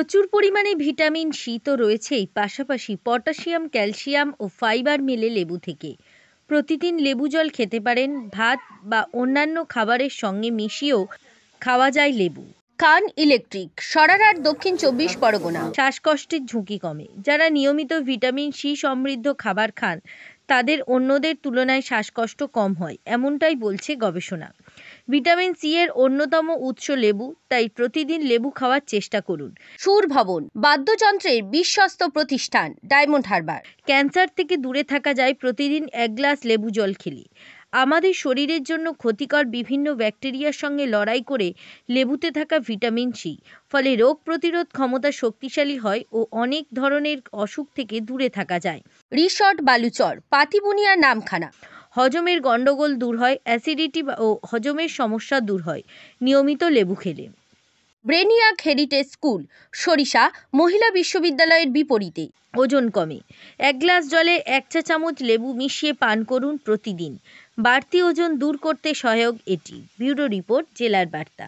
প্রচুর পরিমাণে vitamin C তো রয়েছেই, পাশাপাশি পটাশিয়াম, ক্যালসিয়াম ও ফাইবার মেলে লেবু থেকে। প্রতিদিন লেবু জল খেতে পারেন। ভাত বা অন্যান্য খাবারের সঙ্গে মিশিয়েও খাওয়া যায় লেবু। খান ইলেকট্রিক, সরারহাট, দক্ষিণ 24 পরগনা। শ্বাসকষ্টের ঝুঁকি কমে। যারা নিয়মিত ভিটামিন সি সমৃদ্ধ খাবার খান তাদের অন্যদের তুলনায় শ্বাসকষ্ট কম হয়, এমনটাই বলছে গবেষণা। ভিটামিন সি এর অন্যতম উৎস লেবু, তাই প্রতিদিন লেবু খাওয়ার চেষ্টা করুন। সুর ভবন বাদ্যযন্ত্রের বিশ্বস্ত প্রতিষ্ঠান, ডায়মন্ড হারবার। ক্যান্সার থেকে দূরে থাকা যায় প্রতিদিন 1 গ্লাস লেবু জল খেলে। আমাদের শরীরের জন্য ক্ষতিকর বিভিন্ন ব্যাকটেরিয়ার সঙ্গে লড়াই করে লেবুতে থাকা ভিটামিন সি, ফলে রোগ প্রতিরোধ ক্ষমতা শক্তিশালী হয় ও অনেক ধরনের অসুখ থেকে দূরে থাকা যায়। রিসর্ট বালুচর, পাতিবুনিয়ার নামখানা। হজমের গন্ডগোল দূর হয়, অ্যাসিডিটি ও হজমের সমস্যা দূর হয় নিয়মিত লেবু খেলে। ব্রেনিয়াক হেরিটেজ স্কুল, সরিষা, মহিলা বিশ্ববিদ্যালয়ের বিপরীতে। ওজন কমে। 1 গ্লাস জলে 1 চা চামচ লেবু মিশিয়ে পান করুন প্রতিদিন। বাড়তি ওজন দূর করতে সহায়ক এটি। ব্যুরো রিপোর্ট, জেলার বার্তা।